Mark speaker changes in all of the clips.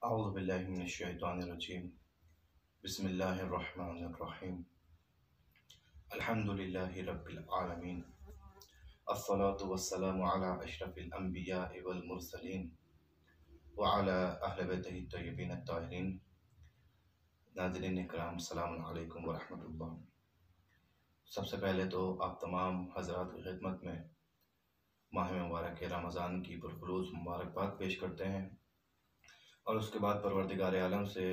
Speaker 1: अऊज़ु बिल्लाहि मिनश शैतानिर रजीम। बिस्मिल्लाहिर रहमानिर रहीम। अल्हम्दुलिल्लाहि रब्बिल आलमीन। अस्सलातु वस्सलामु अला अशरफिल अंबियाइ वल मुरसलीन व अला अहलि बैतिही तय्यबीन अत्ताहिरीन। नाज़रीन इकराम, अस्सलामु अलैकुम व रहमतुल्लाह। सबसे पहले तो आप तमाम हज़रात की खिदमत में माह मुबारक रमज़ान की पुरखुलूस मुबारकबाद पेश करते हैं और उसके बाद परवरदिगार आलम से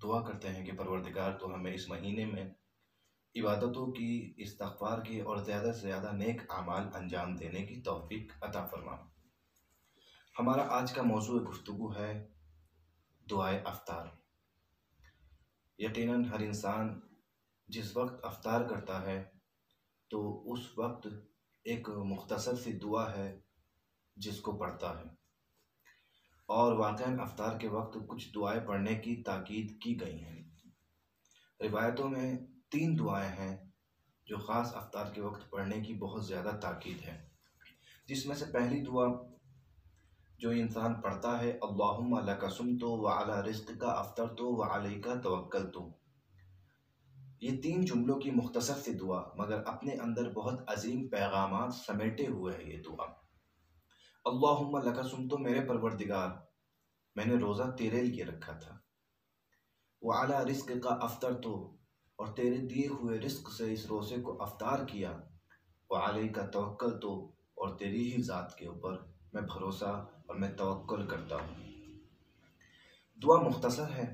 Speaker 1: दुआ करते हैं कि परवरदिगार तो हमें इस महीने में इबादतों की, इस्तिग़फ़ार की और ज़्यादा से ज़्यादा नेक आमाल अंजाम देने की तौफ़ीक अता फ़रमा। हमारा आज का मौज़ू गुफ्तगू है दुआए अफ्तार। यकीनन हर इंसान जिस वक्त अफ्तार करता है तो उस वक्त एक मुख्तसर सी दुआ है जिसको पढ़ता है, और वाक़ईन अफ्तार के वक्त कुछ दुआएं पढ़ने की ताकीद की गई हैं। रिवायतों में 3 दुआएं हैं जो ख़ास अफ्तार के वक्त पढ़ने की बहुत ज़्यादा ताकीद है, जिसमें से पहली दुआ जो इंसान पढ़ता है, अल्लाहुम्मा लका सुम्तु व अला रिज़्क़िका अफ़्तरतु व अलैका तवक्कलतु। ये 3 जुमलों की मुख्तसर सी दुआ मगर अपने अंदर बहुत अजीम पैगामात समेटे हुए है ये दुआ। अल्लाहुम्मा लका सुम्तु, मेरे परवरदिगार मैंने रोज़ा तेरे लिए रखा था। व अला रिज़्क़िका अफ़्तरतु, और तेरे दिए हुए रिस्क से इस रोज़े को अफ्तार किया। व अलैका तवक्कलतु, और तेरी ही ज़ात के ऊपर मैं भरोसा और मैं तवक्कुल करता हूँ। दुआ मुख्तसर है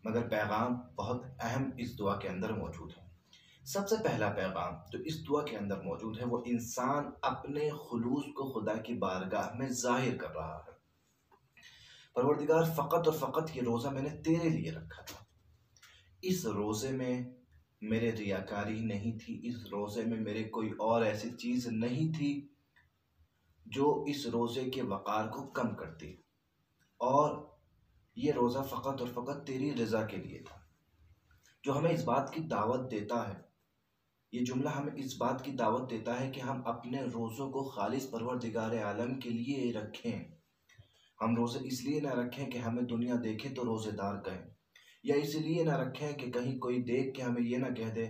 Speaker 1: मगर पैगाम बहुत अहम इस दुआ के अंदर मौजूद है। सबसे पहला पैगाम जो इस दुआ के अंदर मौजूद है वो इंसान अपने खुलूस को खुदा की बारगाह में जाहिर कर रहा है। परवरदिगार, फ़कत और फ़कत ये रोज़ा मैंने तेरे लिए रखा था। इस रोज़े में मेरे रियाकारी नहीं थी, इस रोज़े में मेरे कोई और ऐसी चीज़ नहीं थी जो इस रोज़े के वक़ार को कम करती, और ये रोज़ा फ़कत और फ़कत तेरी रज़ा के लिए था। जो हमें इस बात की दावत देता है, ये जुमला हमें इस बात की दावत देता है कि हम अपने रोज़ों को खालिस परवरदिगार आलम के लिए रखें। हम रोज़े इसलिए ना रखें कि हमें दुनिया देखे तो रोज़ेदार कहें, या इसलिए ना रखें कि कहीं कोई देख के हमें ये ना कह दे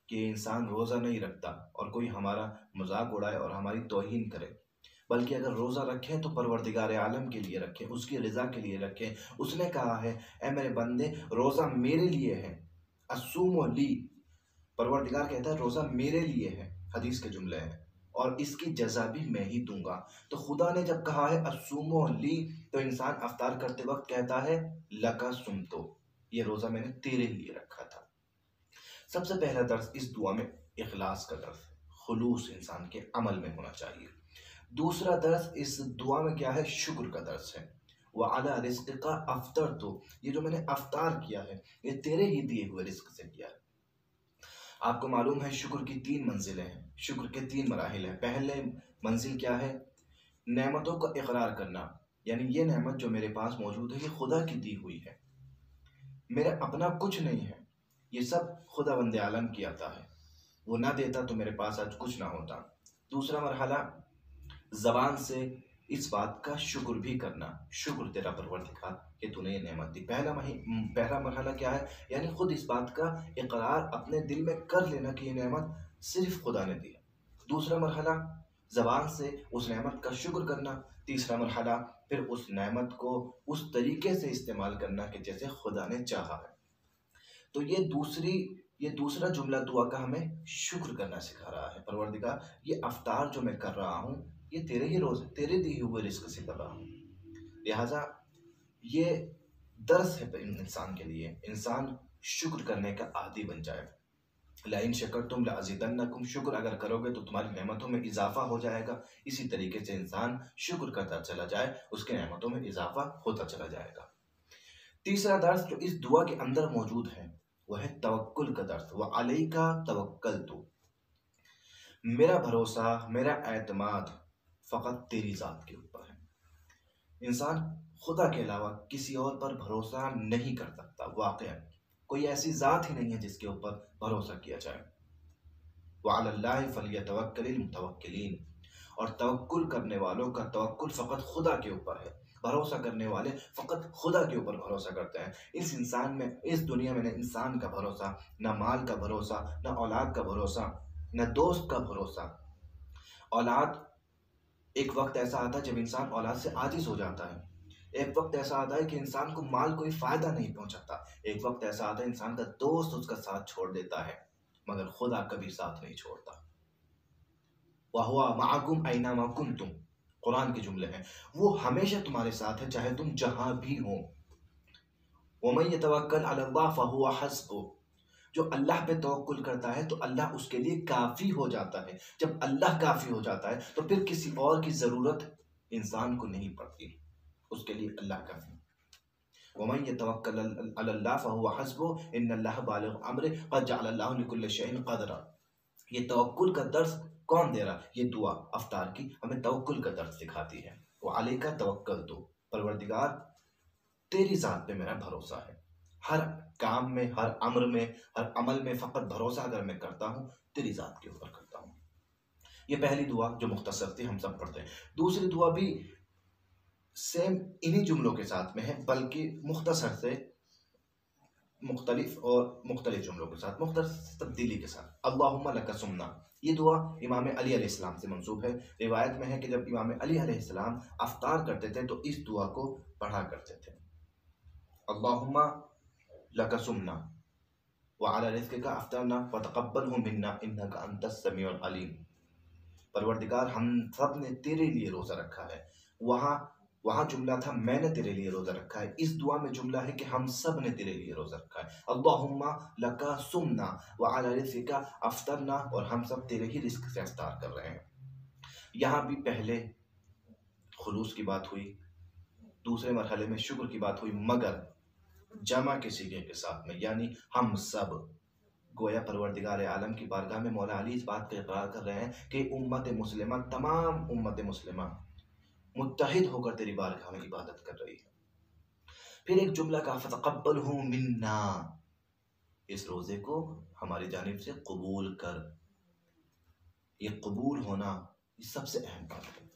Speaker 1: कि इंसान रोज़ा नहीं रखता और कोई हमारा मजाक उड़ाए और हमारी तौहीन करे। बल्कि अगर रोज़ा रखें तो परवरदिगार आलम के लिए रखें, उसकी रज़ा के लिए रखें। उसने कहा है, ए मेरे बंदे, रोज़ा मेरे लिए है, अस्सूमु ली। परवरदिगार कहता है रोज़ा मेरे लिए है, हदीस के जुमले हैं, और इसकी जज़ा भी मैं ही दूंगा। तो खुदा ने जब कहा है अस्सूमु ली, तो इंसान अफ्तार करते वक्त कहता है लका सुम्तु, ये रोज़ा मैंने तेरे लिए रखा था। सबसे पहला दर्स इस दुआ में इखलास का दर्स है, खुलूस इंसान के अमल में होना चाहिए। दूसरा दर्स इस दुआ में क्या है, शुक्र का दर्स है। व अला रिज़्क़िका अफ़्तरतु, ये जो मैंने अफ्तार किया है ये तेरे ही दिए हुए रिस्क से किया है। आपको मालूम है शुक्र की 3 मंजिलें हैं, शुक्र के 3 मराहिल हैं। पहले मंजिल क्या है, नेमतों का इकरार करना, यानी ये नेमत जो मेरे पास मौजूद है ये खुदा की दी हुई है, मेरा अपना कुछ नहीं है, ये सब खुदा बंदे आलम की अता है, वो ना देता तो मेरे पास आज कुछ ना होता। दूसरा मरहला, ज़बान से इस बात का शुक्र भी करना, शुक्र तेरा परवरदिगार कि तूने ये नेमत दी। पहला मरहला क्या है, यानी खुद इस बात का इकरार अपने दिल में कर लेना कि ये नेमत सिर्फ खुदा ने दी है। दूसरा मरहला, ज़बान से उस नेमत का शुक्र करना। तीसरा मरहला, फिर उस नेमत को उस तरीके से इस्तेमाल करना कि जैसे खुदा ने चाहा है। तो ये दूसरा जुमला दुआ का हमें शुक्र करना सिखा रहा है। परवरदिगार, ये अफ्तार जो मैं कर रहा हूँ ये तेरे ही रोज़े, तेरे दिए हुए रिस्क से कर रहा हूँ, लिहाजा ये दर्स है इंसान के लिए, इंसान शुक्र करने का आदी बन जाए। लाइन शकरतुम लअज़ीदन्नकुम, शुक्र अगर करोगे तो तुम्हारी नेमतों में इजाफा हो जाएगा। इसी तरीके से इंसान शुक्र करता चला जाए, उसके नेमतों में इजाफा होता चला जाएगा। तीसरा दर्स जो इस दुआ के अंदर मौजूद है वह है तवक्कुल का दर्स। व अलैका तवक्कलतु, मेरा भरोसा, मेरा एतमाद फ़कत तेरी ज़ात के ऊपर है। इंसान खुदा के अलावा किसी और पर भरोसा नहीं कर सकता। वाक़ईन कोई ऐसी ज़ात ही नहीं है जिसके ऊपर भरोसा किया जाए। व अलल्लाहि फलियतवक्कलिल मुतवक्किलीन, और तवक्कुल करने वालों का तवक्कुल फ़कत खुदा के ऊपर है। भरोसा करने वाले फ़कत खुदा के ऊपर भरोसा करते हैं। इस इंसान में, इस दुनिया में न इंसान का भरोसा, न माल का भरोसा, न औलाद का भरोसा, न दोस्त का भरोसा। औलाद, एक वक्त ऐसा आता है जब इंसान औलाद से आजिज़ हो जाता है। एक वक्त ऐसा आता है कि इंसान को माल कोई फ़ायदा नहीं पहुँचाता। एक वक्त ऐसा आता है इंसान का दोस्त उसका साथ छोड़ देता है, मगर खुदा कभी साथ नहीं छोड़ता। वहुवा मअकुम ऐनमा कुंतुम, कुरान के जुमले हैं। वो हमेशा तुम्हारे साथ है चाहे तुम जहां भी हो। वमन यतवक्कल अलल्लाह फहुवा हस्बुह, जो अल्लाह पे तवक्कुल करता है तो अल्लाह उसके लिए काफ़ी हो जाता है। जब अल्लाह काफ़ी हो जाता है तो फिर किसी और की ज़रूरत इंसान को नहीं पड़ती, उसके लिए अल्लाह काफ़ी। वमन यतवक्कल अलल्लाह फहुवा हस्बुह इन्नल्लाह बालिगु अम्रिह क़द जअलल्लाहु लिकुल्लि शैइन क़दरा। ये तवक्कुल का दर्स कौन दे रहा? ये दुआ अफ्तार की हमें तवक्कुल का दर्स सिखाती है। वो अलैका तवक्कलतु, परवरदिगार तेरी ज़ात पे मेरा भरोसा है। हर काम में, हर अम्र में, हर अमल में फ़कत भरोसा अगर मैं करता हूँ तेरी ज़ात के ऊपर करता हूँ। ये पहली दुआ जो मुख्तसर थी, हम सब पढ़ते हैं। दूसरी दुआ भी सेम इन्हीं जुमलों के साथ में है, बल्कि मुख्तसर से मुख्तलिफ और मुख्तलिफ जुमलों के साथ, मुख्तलिफ तब्दीली के साथ। अल्लाहुम्मा लका सुमना, ये दुआ इमाम अली अलैहिस्सलाम से मंसूब है। रिवायत में है कि जब इमाम अली अलैहिस्सलाम अफ्तार करते थे तो इस दुआ को पढ़ा करते थे। अल्लाहुम्मा लका सुमना व अला रिज़्क़िका अफ्तरना व तक़ब्बलहु मिन्ना इन्नका अंतस समीउल अलीम। परवरदिगार, हम सब ने तेरे लिए रोज़ा रखा है। वहाँ जुमला था मैंने तेरे लिए रोज़ा रखा है। इस दुआ में जुमला है कि हम सब ने तेरे लिए रोज़ा रखा है। अल्लाहुम्मा लका सुमना व अला रिज़्क़िका अफ्तरना, और हम सब तेरे ही रिज़्क़ से अफ्तार कर रहे हैं। यहाँ भी पहले खुलूस की बात हुई, दूसरे मरहले में शुक्र की बात हुई, मगर जमा के सीगे के साथ में, यानी हम सब। गोया परवरदिगार आलम की बारगाह में मौला अली इस बात का इकरार कर रहे हैं कि उम्मत मुस्लिमा, तमाम उम्मत मुस्लिमा मुत्तहिद होकर तेरी बारगाह में इबादत कर रही है। फिर एक जुमला का फतक़ब्बलहु मिन्ना, इस रोज़े को हमारी जानिब से कबूल कर। ये कबूल होना ये सबसे अहम बात है।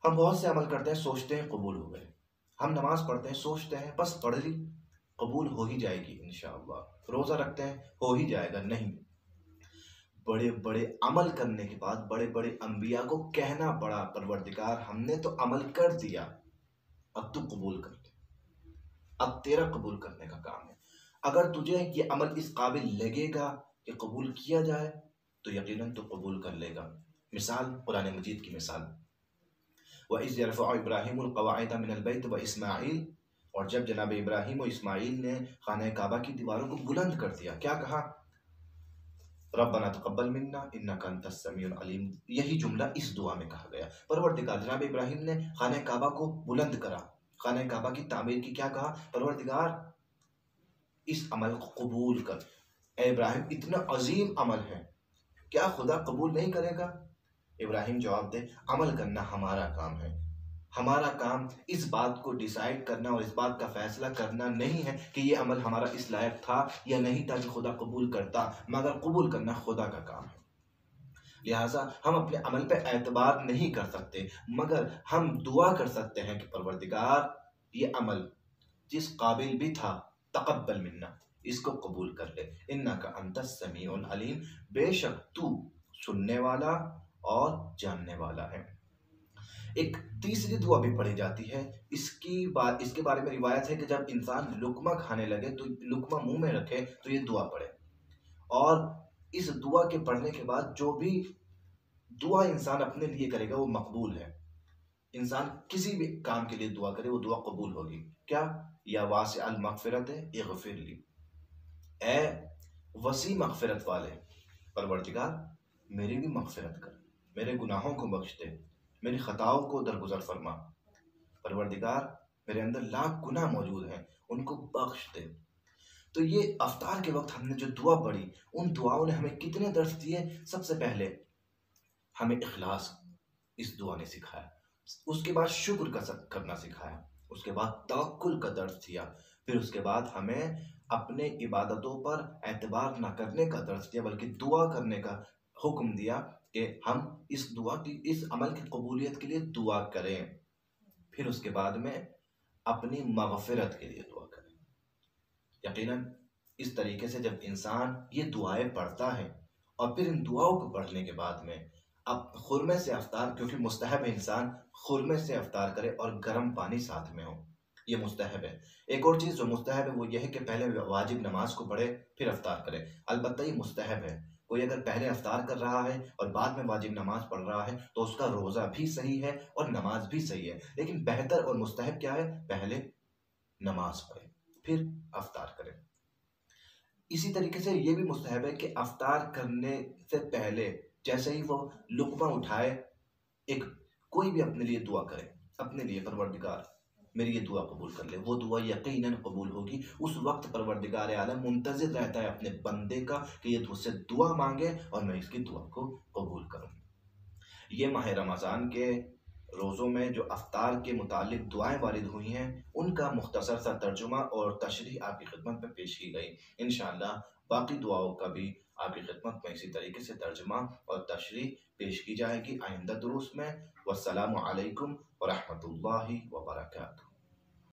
Speaker 1: हम बहुत से अमल करते हैं, सोचते हैं कबूल हो गए। हम नमाज पढ़ते हैं, सोचते हैं बस पढ़ ली, कबूल हो ही जाएगी इंशाअल्लाह। रोज़ा रखते हैं, हो ही जाएगा, नहीं। बड़े बड़े अमल करने के बाद बड़े बड़े अंबिया को कहना पड़ा, परवरदिगार हमने तो अमल कर दिया, अब तू कबूल कर ले, अब तेरा कबूल करने का काम है। अगर तुझे ये अमल इस काबिल लगेगा कि कबूल किया जाए तो यकीनन तो कबूल कर लेगा। मिसाल कुरान मजीद की मिसाल, वइज़ यरफ़अु इब्राहीमुल क़वाइद मिनल बैत व इस्माईल, और जब जनाब इब्राहीम और इस्माईल ने खाने काबा की दीवारों को बुलंद कर दिया, क्या कहा? रब्बना तक़ब्बल मिन्ना इन्नका अंतस समीउल अलीम। यही जुमला इस दुआ में कहा गया। परवरदिगार, जनाब इब्राहीम ने खाने काबा को बुलंद करा, खाने काबा की तामीर की, क्या कहा? परवरदिगार इस अमल को कबूल कर। ए इब्राहीम, इतना अजीम अमल है, क्या खुदा कबूल नहीं करेगा? इब्राहीम जवाब दे, अमल करना हमारा काम है। हमारा काम इस बात को डिसाइड करना और इस बात का फैसला करना नहीं है कि ये अमल हमारा इस लायक था या नहीं था कि खुदा कबूल करता, मगर कबूल करना खुदा का काम है। लिहाजा हम अपने अमल पे एतबार नहीं कर सकते, मगर हम दुआ कर सकते हैं कि परवरदिगार ये अमल जिस काबिल भी था, तक़ब्बल मिन्ना, इसको कबूल कर ले। इन्नका अंतस समीउल अलीम, बेशक तू सुनने वाला और जानने वाला है। एक तीसरी दुआ भी पढ़ी जाती है। इसके बारे में रिवायत है कि जब इंसान लुकमा खाने लगे तो लुकमा मुंह में रखे तो ये दुआ पढ़े, और इस दुआ के पढ़ने के बाद जो भी दुआ इंसान अपने लिए करेगा वो मकबूल है। इंसान किसी भी काम के लिए दुआ करे वो दुआ कबूल होगी। क्या? या वासिअल मग़फ़िरत इग़फ़िर ली, ए वसी मग़फ़िरत वाले, परवरदिगार मेरी भी मग़फ़िरत कर, मेरे गुनाहों को बख्श दे, मेरी ख़ताओं को दरगुजर फरमा। परवरदिगार मेरे अंदर लाख गुनाह मौजूद हैं, उनको बख्श दे। तो ये अफ्तार के वक्त हमने जो दुआ पढ़ी, उन दुआओं ने हमें कितने दर्स दिए। सबसे पहले हमें इखलास इस दुआ ने सिखाया, उसके बाद शुक्र करना सिखाया, उसके बाद तवक्कुल का दर्स दिया, फिर उसके बाद हमें अपने इबादतों पर एतबार न करने का दर्स दिया, बल्कि दुआ करने का हुक्म दिया कि हम इस अमल की कबूलियत के लिए दुआ करें। फिर उसके बाद में अपनी मग़फ़िरत के लिए दुआ करें। यकीनन इस तरीके से जब इंसान ये दुआएं पढ़ता है और फिर इन दुआओं को पढ़ने के बाद में अब खुरमे से अफ्तार, क्योंकि मुस्तहब है इंसान खुरमे से अफ्तार करे और गर्म पानी साथ में हो, ये मुस्तहब है। एक और चीज़ जो मुस्तहब है वो ये है कि पहले वाजिब नमाज को पढ़े फिर अफ्तार करे। अलबत्ता ये मुस्तहब है। कोई अगर पहले अफ्तार कर रहा है और बाद में वाजिब नमाज पढ़ रहा है तो उसका रोज़ा भी सही है और नमाज भी सही है, लेकिन बेहतर और मुस्तहब क्या है, पहले नमाज पढ़े फिर अफ्तार करें। इसी तरीके से ये भी मुस्तहब है कि अफ्तार करने से पहले जैसे ही वो लुक़मा उठाए, एक कोई भी अपने लिए दुआ करे, अपने लिए परवरदिगार मेरी ये दुआ कबूल कर ले। वो दुआ यकीनन कबूल होगी। उस वक्त परवरदिगार आलम मुंतज़िर रहता है अपने बंदे का कि ये मुझसे दुआ मांगे और मैं इसकी दुआ को कबूल करूँ। ये माह रमज़ान के रोज़ों में जो अफ्तार के मुतालिक दुआएं वारिद हुई हैं उनका मुख्तसर सा तर्जुमा और तशरीह आपकी खिदमत में पेश की गई। इंशाअल्लाह बाकी दुआओं का भी आपकी खिदमत में इसी तरीके से तर्जुमा और तशरीह पेश की जाएगी आइंदा दुरूस में। वस्सलामु अलैकुम व रहमतुल्लाहि व बरकातुहू।